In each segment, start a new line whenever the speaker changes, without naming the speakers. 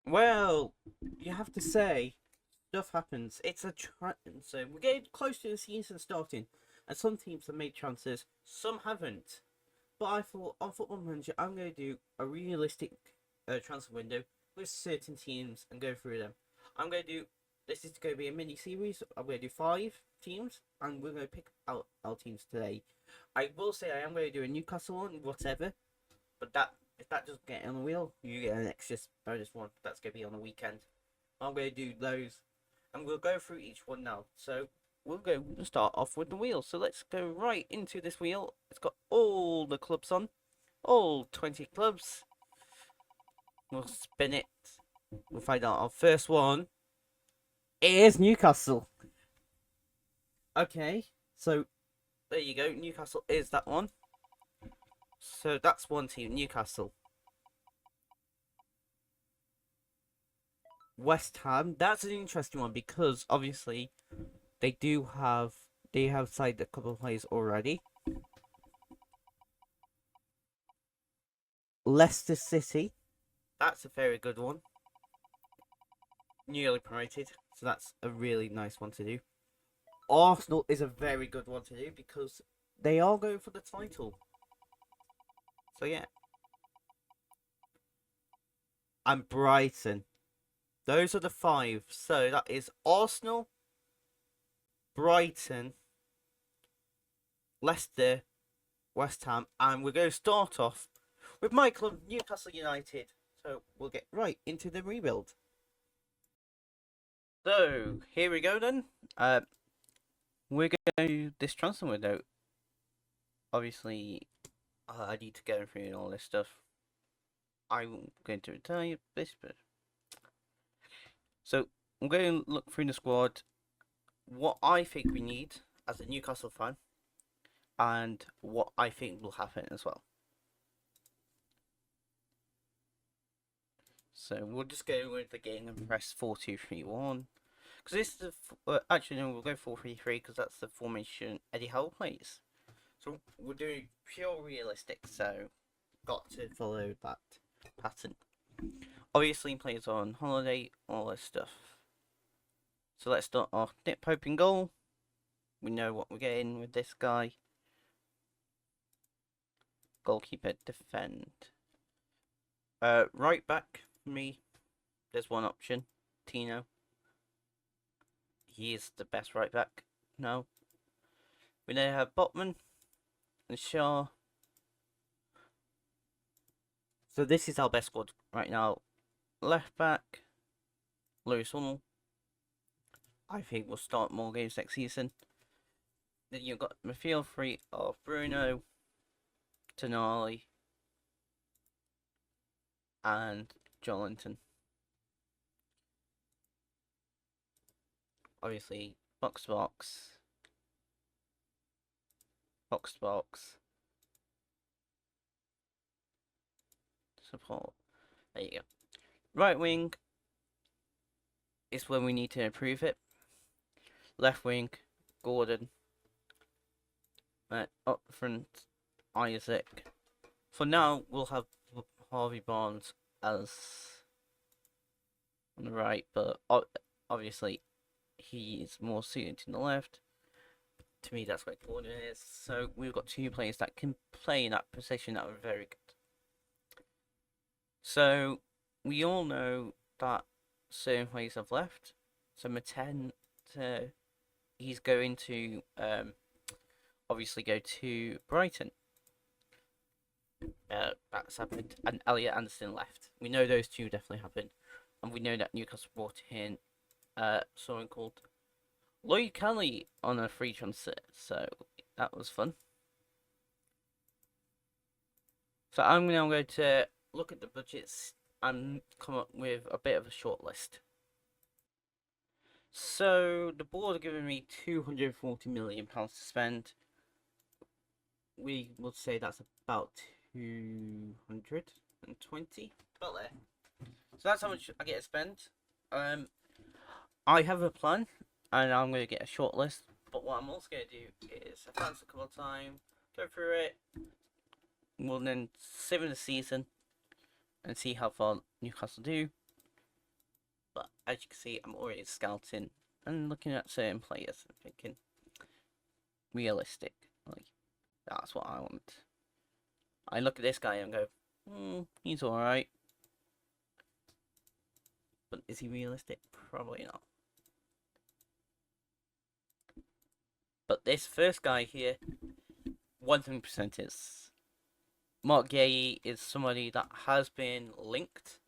Well, you have to say, stuff happens. It's a trend. So we're getting close to the season starting, and some teams have made transfers, some haven't. But I thought on Football Manager, I'm going to do a realistic transfer window with certain teams and go through them. I'm going to do. This is going to be a mini series. I'm going to do 5 teams, and we're going to pick out our teams today. I will say I am going to do a Newcastle one, whatever. But that if that doesn't get on the wheel, you get an extra bonus one. That's going to be on the weekend. I'm going to do those, and we'll go through each one now. So we'll start off with the wheel. So let's go right into this wheel. It's got all the clubs on, all 20 clubs. We'll spin it. We'll find out our first one is Newcastle. Okay, so there you go. Newcastle is that one. So that's one team, Newcastle. West Ham, that's an interesting one because obviously they have signed a couple of players already. Leicester City, that's a very good one. Newly promoted, so that's a really nice one to do. Arsenal is a very good one to do because they are going for the title. So yeah. And Brighton. Those are the 5. So that is Arsenal, Brighton, Leicester, West Ham, and we're going to start off with my club, Newcastle United. So we'll get right into the rebuild. So here we go then. We're going to do this transfer window. Obviously, I need to go through all this stuff. I'm going to retire this bit. So I'm going to look through the squad, what I think we need as a Newcastle fan, and what I think will happen as well. So we'll just go with the game and press 4-2-3-1. Because this is actually no, we'll go 4-3-3 because that's the formation Eddie Howe plays. So we're doing pure realistic, so got to follow that pattern. Obviously, players on holiday, all this stuff. So let's start off. Nick Pope in goal. We know what we're getting with this guy. Goalkeeper, defend. Right back for me. There's one option. Tino. He is the best right back. No. We now have Botman and Shaw. So this is our best squad right now. Left back, Lewis Hummel. I think we'll start more games next season. Then you've got midfield 3 of Bruno, Tonali, and Jolinton. Obviously, box to box. Box to box. Support. There you go. Right wing is when we need to improve it. Left wing, Gordon. Up front, Isaac. For now, we'll have Harvey Barnes as on the right, but obviously he's more suited to the left. To me, that's where Gordon is. So we've got 2 players that can play in that position that are very good. So we all know that certain players have left. So Maten, he's going to obviously go to Brighton. That's happened, and Elliot Anderson left. We know those 2 definitely happened, and we know that Newcastle brought in someone called Lloyd Kelly on a free transfer, so that was fun. So I'm now going to look at the budgets and come up with a bit of a short list. So the board are giving me £240 million to spend. We would say that's about 220, about there. So that's how much I get to spend. I have a plan, and I'm going to get a short list. But what I'm also going to do is advance a couple of times, go through it. We'll then sim the season and see how far Newcastle do. as you can see, I'm already scouting and looking at certain players and thinking, realistic. Like, that's what I want. I look at this guy and go, he's alright. But is he realistic? Probably not. But this first guy here, 100% is. Mark Gay is somebody that has been linked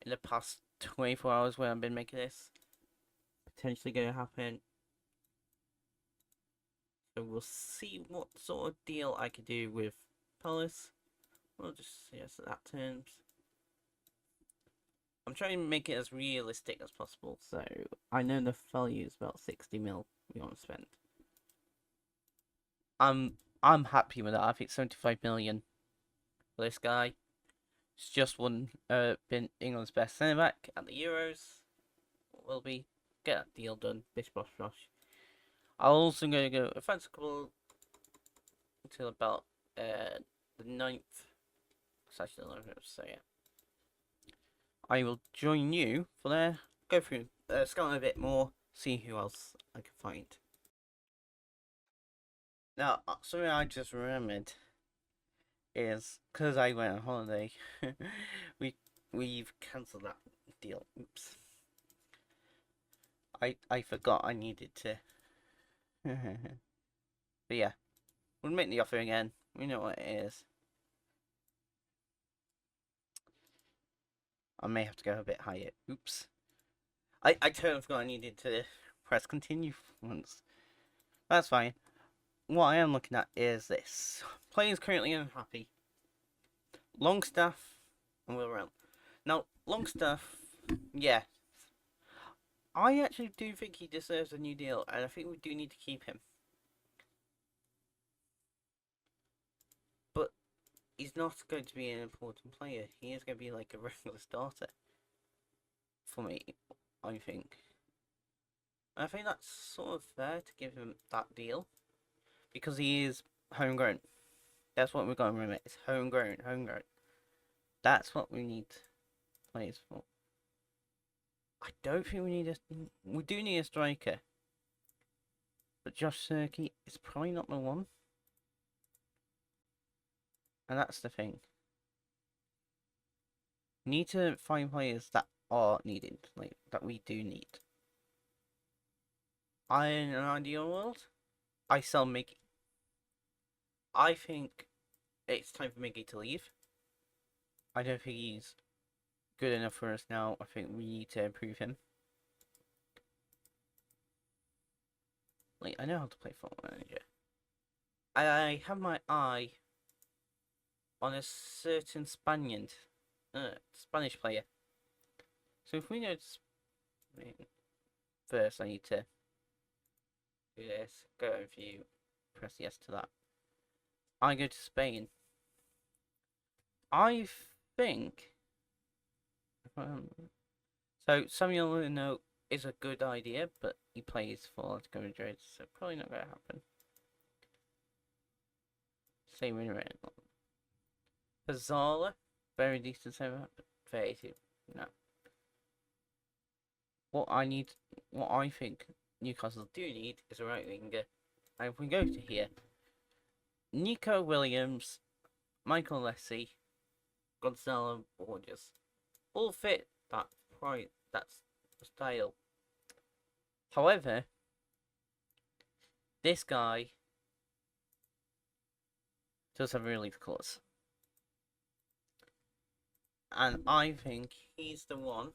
in the past 24 hours where I've been making this. Potentially going to happen. So we'll see what sort of deal I could do with Palace. We'll just see as that terms. I'm trying to make it as realistic as possible. So I know the value is about 60 mil we want to spend. I'm happy with that. I think 75 million for this guy. It's just been England's best centre back at the Euros. Will be get that deal done. Bish bosh bosh. I'm also going to go offensive couple until about the 9th. It's actually the 11th, so yeah. I will join you for there. Go through, scout a bit more, see who else I can find. Now, something I just remembered is because I went on holiday, we've cancelled that deal. Oops. I forgot I needed to. But yeah, we'll make the offer again. We know what it is. I may have to go a bit higher. Oops. I totally forgot I needed to press continue once. That's fine. What I am looking at is this. Players currently unhappy. Longstaff and Will Round. Now, Longstaff, yeah. I actually do think he deserves a new deal, and I think we do need to keep him. But he's not going to be an important player. He is going to be like a regular starter. For me, I think. And I think that's sort of fair to give him that deal. Because he is homegrown. That's what we're going to remember. It's homegrown. That's what we need players for. I don't think we need we do need a striker. But Josh Sirky is probably not the one. And that's the thing. We need to find players that are needed. Like, that we do need. In an ideal world, I sell Miggy. I think it's time for Miggy to leave. I don't think he's good enough for us now. I think we need to improve him. Like, I know how to play Football Manager. I have my eye on a certain Spanish player. So if we know first, I need to do this, go over view, press yes to that. I go to Spain. I think so. Samuel Lino is a good idea, but he plays for Atletico Madrid, so probably not going to happen. Same in red. Pazala, very decent center, but 32. No. What I think Newcastle do need is a right winger. And if we go to here, Nico Williams, Michael Lessie, Gonzalo Borges, all fit that style. However, this guy does have a release clause. And I think he's the one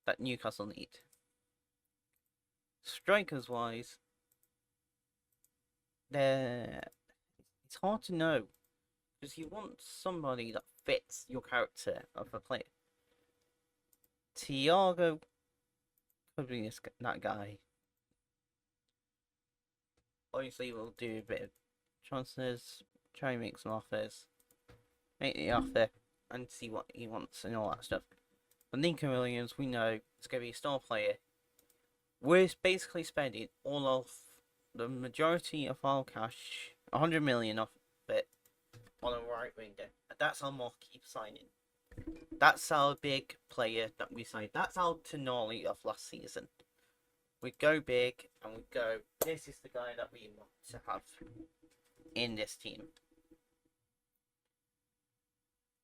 that Newcastle need. Strikers wise, it's hard to know. Because you want somebody that fits your character of a player. Thiago could be that guy. Obviously, we'll do a bit of transfers, try and make some offers, make the offer, and see what he wants and all that stuff. But Nico Williams, we know, is going to be a star player. We're basically spending all of the majority of our cash, 100 million of it, on a right winger. And that's our marquee signing. That's our big player that we signed. That's our Tonali of last season. We go big and we go, this is the guy that we want to have in this team.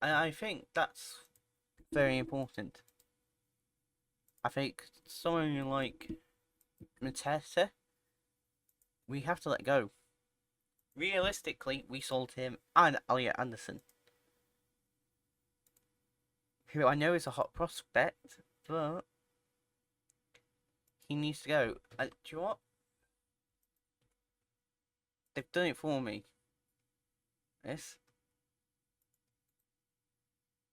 And I think that's very important. I think someone like Mateta, we have to let go. Realistically, we sold him and Elliot Anderson, who I know is a hot prospect, but he needs to go. Do you know what? They've done it for me.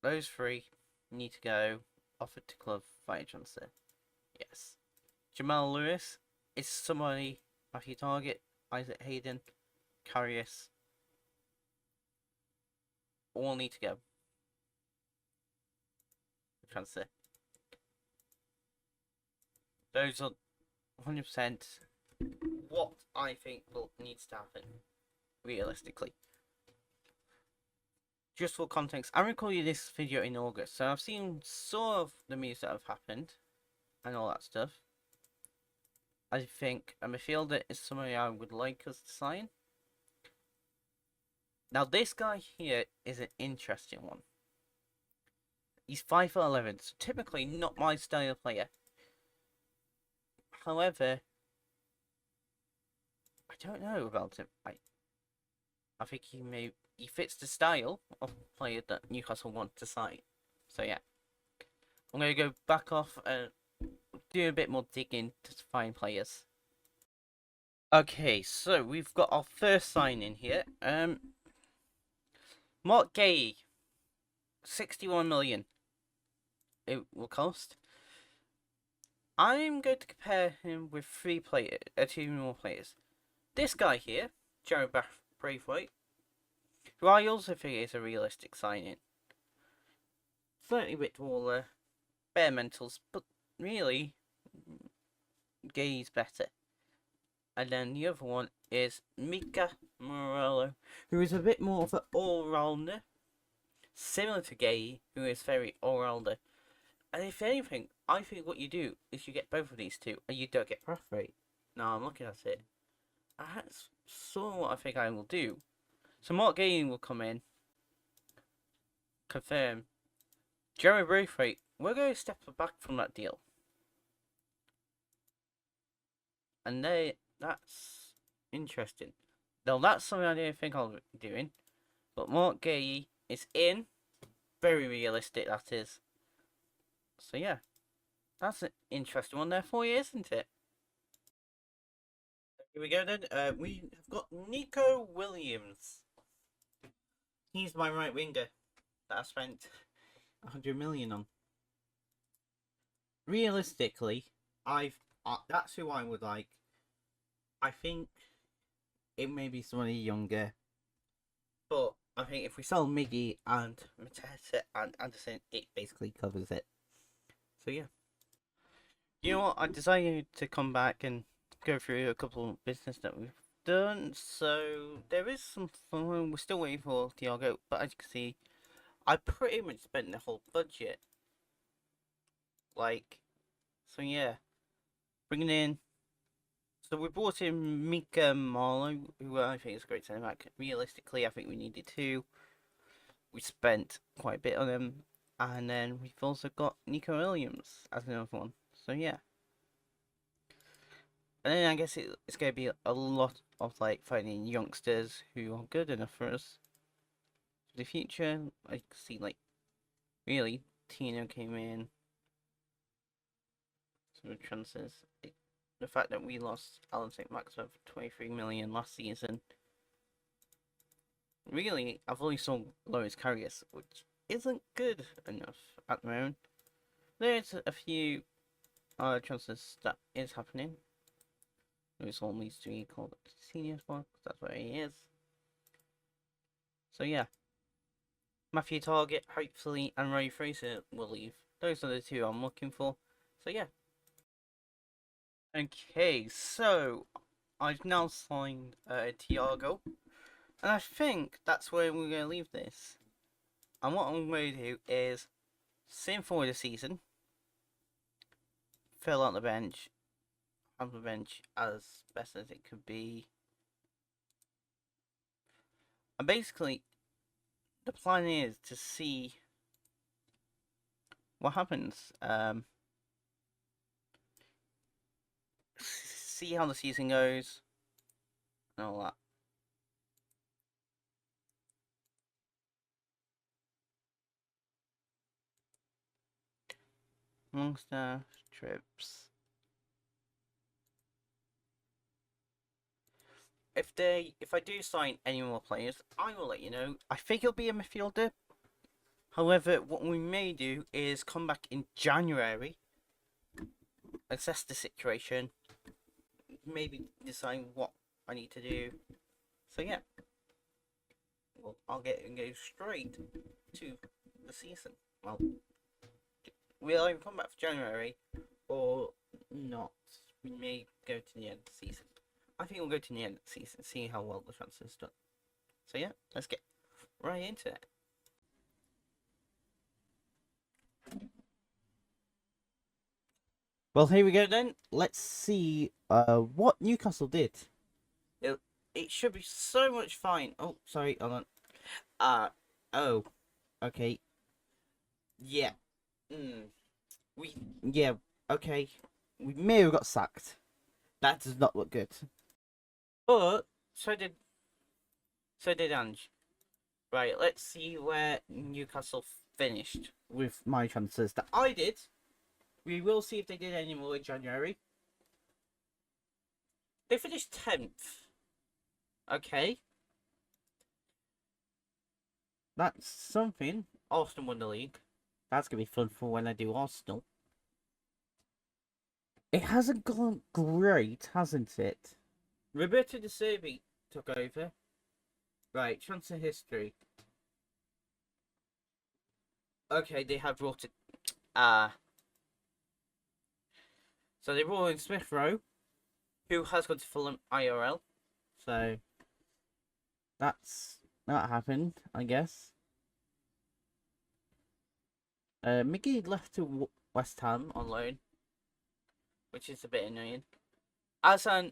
Those three need to go. Offered to club via transfer. Yes. Jamal Lewis is somebody. Matthew Target, Isaac Hayden, Karius. All need to go. Transfer. Those are 100% what I think will needs to happen. Realistically. Just for context, I'm recording this video in August, so I've seen sort of the moves that have happened and all that stuff. I think a midfielder is somebody I would like us to sign. Now, this guy here is an interesting one. He's 5'11", so typically not my style of player. However, I don't know about him. I think he fits the style of player that Newcastle want to sign. So yeah, I'm gonna go back off and do a bit more digging to find players. Okay, so we've got our first sign in here. Mark Gay, 61 million. It will cost. I'm going to compare him with two more players. This guy here, Jared Braithwaite, who I also think is a realistic signing. Slightly a bit taller, bare mentals, but really, Gay's better. And then the other one is Mika Morello, who is a bit more of an all-rounder, similar to Gay, who is very all-rounder. And if anything, I think what you do is you get both of these two, and you don't get Braithwaite. Now I'm looking at it. That's sort of what I think I will do. So Mark Gay will come in, confirm. Jeremy Braithwaite, we're going to step back from that deal. And that's interesting. Now that's something I didn't think I'll be doing. But Mark Gay is in. Very realistic, that is. So yeah, that's an interesting one there for you, isn't it? Here we go then. We have got Nico Williams. He's my right winger that I spent 100 million on. Realistically, that's who I would like. I think it may be somebody younger, but I think if we sell Miggy and Mateta and Anderson, it basically covers it. So yeah. You know what? I decided to come back and go through a couple of business that we've done. So there is some fun. We're still waiting for Thiago, but as you can see, I pretty much spent the whole budget. So yeah, bringing in. So we brought in Mika Marlowe, who I think is a great centre back. Realistically, I think we needed two. We spent quite a bit on him, and then we've also got Nico Williams as another one. So yeah. And then I guess it's going to be a lot of finding youngsters who are good enough for us for the future. I see really Tino came in. Some transfers. The fact that we lost Alan St. Maxwell for 23 million last season. Really, I've only sold Loris Karius, which isn't good enough at the moment. There's a few transfers that is happening. This one needs to be called senior spot, because that's where he is. So yeah. Matthew Target, hopefully, and Ray Fraser will leave. Those are the two I'm looking for. So yeah. Okay, so I've now signed Thiago. And I think that's where we're going to leave this. And what I'm going to do is sim forward the season, fill out the bench, have the bench as best as it could be. And basically, the plan is to see what happens. See how the season goes and all that. Long staff trips. If I do sign any more players, I will let you know. I think it'll be a midfielder. However, what we may do is come back in January, assess the situation, maybe decide what I need to do. So yeah, well, I'll go straight to the season. Well, we'll either come back for January or not. We may go to the end of the season. I think we'll go to the end of the season, see how well the transfer's done. So yeah, let's get right into it. Well, here we go then. Let's see what Newcastle did. It should be so much fine. Oh, sorry, hold on. Oh, okay. Yeah. Okay. We may have got sacked. That does not look good. But so did Ange. Right, let's see where Newcastle finished with my transfers that I did. We will see if they did any more in January. They finished 10th. Okay. That's something. Arsenal won the league. That's going to be fun for when I do Arsenal. It hasn't gone great, hasn't it? Roberto De Serbi took over. Right, transfer history. Okay, they have brought it. So they brought in Smith Rowe, who has gone to Fulham IRL. So that happened, I guess. Mickey left to West Ham on loan, which is a bit annoying. Asan,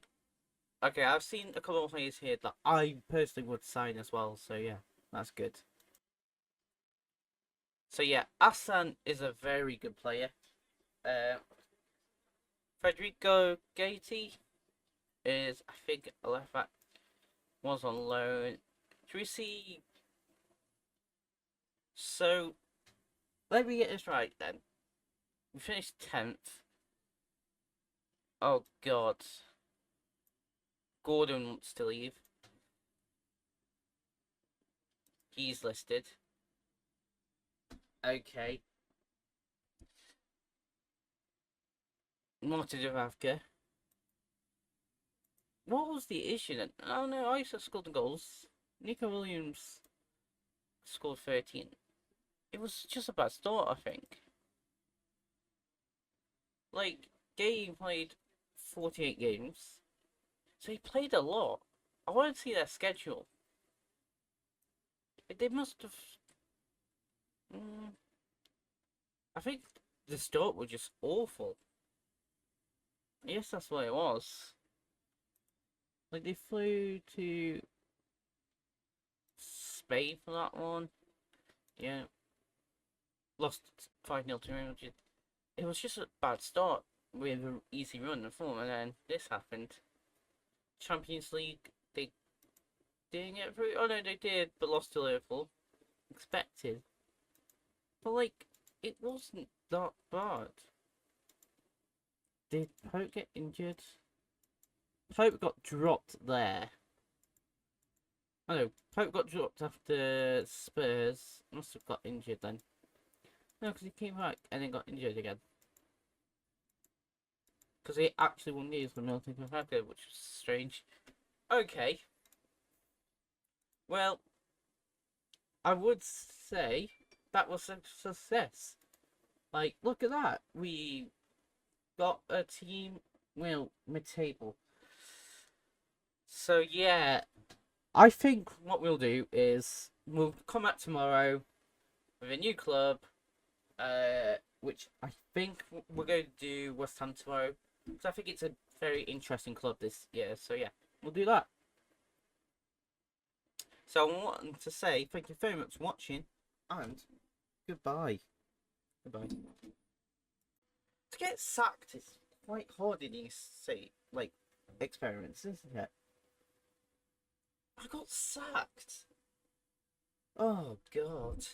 okay, I've seen a couple of players here that I personally would sign as well. So yeah, that's good. So yeah, Asan is a very good player. Federico Gaeti is, I think, a left back. Was on loan. Should we see? So, let me get this right then. We finished 10th. Oh god. Gordon wants to leave. He's listed. Okay. Marta Dubravka. What was the issue then? Oh no, I scored the goals. Nico Williams scored 13. It was just a bad start, I think. Like, Gay played 48 games. So he played a lot. I want to see their schedule. They must have... I think the start was just awful. I guess that's what it was. Like, they flew to Spain for that one. Yeah. Lost 5-0 to Real Madrid. It was just a bad start with an easy run and form, and then this happened. Champions League, they didn't get through. Oh no, they did, but lost to Liverpool. Expected. But like, it wasn't that bad. Did Pope get injured? Pope got dropped there. Oh no, Pope got dropped after Spurs. Must have got injured then. No, because he came back and then got injured again. Because he actually won games with Milton Kavaga, which was strange. Okay. Well, I would say that was a success. Like, look at that. We got a team, well, mid-table. So, yeah. I think what we'll do is we'll come back tomorrow, with a new club, which I think we're going to do West Ham tomorrow, because I think it's a very interesting club this year. So yeah, we'll do that. So I want to say thank you very much for watching, and goodbye. Goodbye. To get sacked is quite hard in these, say, like, experiments, isn't it? I got sacked. Oh, God.